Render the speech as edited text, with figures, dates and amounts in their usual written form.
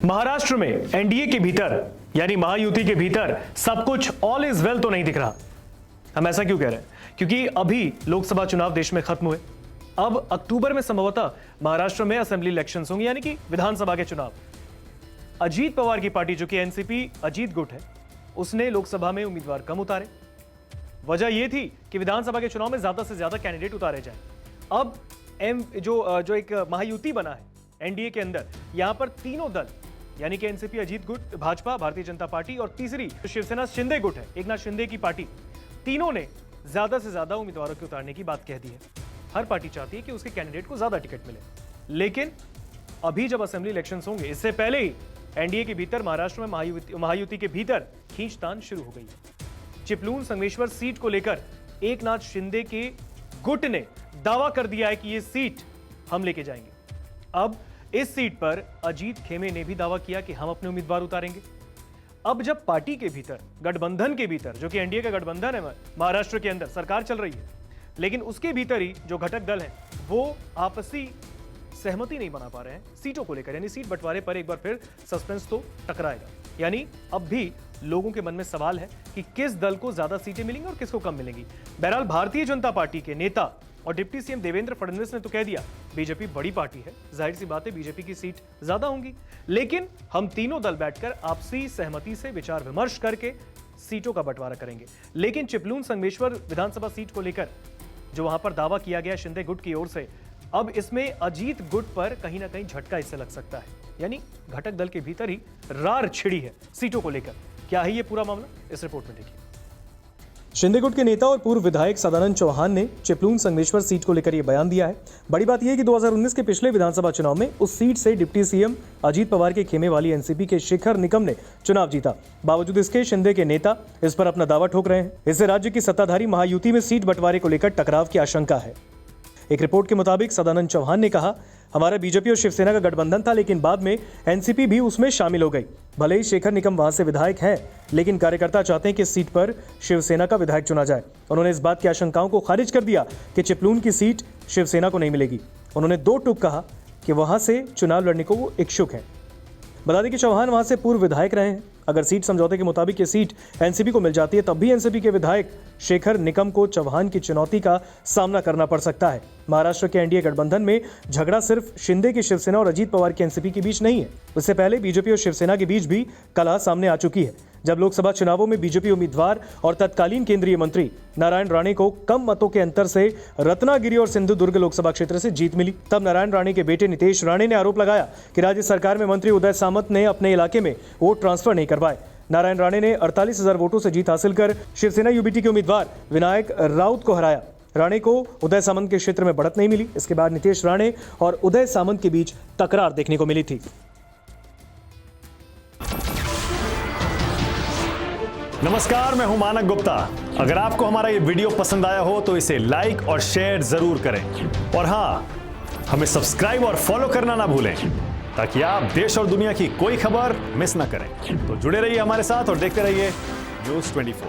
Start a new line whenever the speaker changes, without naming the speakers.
महाराष्ट्र में एनडीए के भीतर यानी महायुति के भीतर सब कुछ ऑल इज वेल तो नहीं दिख रहा। हम ऐसा क्यों कह रहे हैं? क्योंकि अभी लोकसभा चुनाव देश में खत्म हुए। अब अक्टूबर में संभवतः महाराष्ट्र में असेंबली इलेक्शंस होंगे, यानी कि विधानसभा के चुनाव। अजीत पवार की पार्टी जो कि एनसीपी अजीत गुट है, उसने लोकसभा में उम्मीदवार कम उतारे। वजह यह थी कि विधानसभा के चुनाव में ज्यादा से ज्यादा कैंडिडेट उतारे जाए। अब जो एक महायुति बना है एनडीए के अंदर, यहां पर तीनों दल यानी कि एनसीपी अजीत गुट, भाजपा भारतीय जनता पार्टी और तीसरी शिवसेना शिंदे गुट है, एकनाथ शिंदे की पार्टी, तीनों ने ज्यादा से ज्यादा उम्मीदवारों के उतारने की बात कह दी है। हर पार्टी चाहती है कि उसके कैंडिडेट को ज्यादा टिकट मिले, लेकिन अभी जब असेंबली इलेक्शंस होंगे, इससे पहले ही एनडीए के भीतर महाराष्ट्र में महायुति के भीतर खींचतान शुरू हो गई है। चिपलून संगमेश्वर सीट को लेकर एकनाथ शिंदे के गुट ने दावा कर दिया है कि यह सीट हम लेके जाएंगे। अब इस सीट पर अजीत खेमे ने भी दावा किया कि हम अपने उम्मीदवार उतारेंगे। अब जब पार्टी के भीतर, गठबंधन के भीतर, जो कि एनडीए का गठबंधन है, महाराष्ट्र के अंदर सरकार चल रही है, लेकिन उसके भीतर ही जो घटक दल हैं वो आपसी सहमति नहीं बना पा रहे हैं सीटों को लेकर, यानी सीट बंटवारे पर एक बार फिर सस्पेंस तो टकराएगा। यानी अब भी लोगों के मन में सवाल है कि किस दल को ज्यादा सीटें मिलेंगी और किसको कम मिलेंगी। बहरहाल भारतीय जनता पार्टी के नेता और डिप्टी सीएम देवेंद्र फडणवीस ने तो कह दिया, बीजेपी बड़ी पार्टी है, जाहिर सी बात है बीजेपी की सीट ज्यादा होंगी, लेकिन हम तीनों दल बैठकर आपसी सहमति से विचार विमर्श करके सीटों का बंटवारा करेंगे। लेकिन चिपलून संगमेश्वर विधानसभा सीट को लेकर जो वहां पर दावा किया गया शिंदे गुट की ओर से, अब इसमें अजीत गुट पर कहीं ना कहीं झटका इससे लग सकता है, यानी घटक दल के भीतर ही रार छिड़ी है सीटों को लेकर। क्या है ये पूरा मामला, इस रिपोर्ट में देखिए।
शिंदे गुट के नेता और पूर्व विधायक सदानंद चौहान ने चिपलून संगमेश्वर सीट को लेकर यह बयान दिया है। बड़ी बात यह है कि 2019 के पिछले विधानसभा चुनाव में उस सीट से डिप्टी सीएम अजीत पवार के खेमे वाली एनसीपी के शेखर निकम ने चुनाव जीता। बावजूद इसके शिंदे के नेता इस पर अपना दावा ठोक रहे हैं। इससे राज्य की सत्ताधारी महायुति में सीट बंटवारे को लेकर टकराव की आशंका है। एक रिपोर्ट के मुताबिक सदानंद चौहान ने कहा, हमारा बीजेपी और शिवसेना का गठबंधन था, लेकिन बाद में एनसीपी भी उसमें शामिल हो गई। भले ही शेखर निकम वहां से विधायक हैं, लेकिन कार्यकर्ता चाहते हैं कि इस सीट पर शिवसेना का विधायक चुना जाए। उन्होंने इस बात की आशंकाओं को खारिज कर दिया कि चिपलून की सीट शिवसेना को नहीं मिलेगी। उन्होंने दो टूक कहा कि वहां से चुनाव लड़ने को वो इच्छुक हैं। बता दें कि चौहान वहां से पूर्व विधायक रहे हैं। अगर सीट समझौते के मुताबिक ये सीट एनसीपी को मिल जाती है, तब भी एनसीपी के विधायक शेखर निकम को चौहान की चुनौती का सामना करना पड़ सकता है। महाराष्ट्र के एनडीए गठबंधन में झगड़ा सिर्फ शिंदे की शिवसेना और अजीत पवार की एनसीपी के बीच नहीं है। इससे पहले बीजेपी और शिवसेना के बीच भी कलह सामने आ चुकी है। जब लोकसभा चुनावों में बीजेपी उम्मीदवार और तत्कालीन केंद्रीय मंत्री नारायण राणे को कम मतों के अंतर से रत्नागिरी और सिंधुदुर्ग लोकसभा क्षेत्र से जीत मिली, तब नारायण राणे के बेटे नितेश राणे ने आरोप लगाया कि राज्य सरकार में मंत्री उदय सामंत ने अपने इलाके में वोट ट्रांसफर नहीं करवाए। नारायण राणे ने 48,000 वोटों से जीत हासिल कर शिवसेना यूबीटी के उम्मीदवार विनायक राउत को हराया। राणे को उदय सामंत के क्षेत्र में बढ़त नहीं मिली। इसके बाद नितेश राणे और उदय सामंत के बीच तकरार देखने को मिली थी।
नमस्कार, मैं हूं मानक गुप्ता। अगर आपको हमारा ये वीडियो पसंद आया हो तो इसे लाइक और शेयर जरूर करें, और हां, हमें सब्सक्राइब और फॉलो करना ना भूलें, ताकि आप देश और दुनिया की कोई खबर मिस ना करें। तो जुड़े रहिए हमारे साथ और देखते रहिए न्यूज़ 24।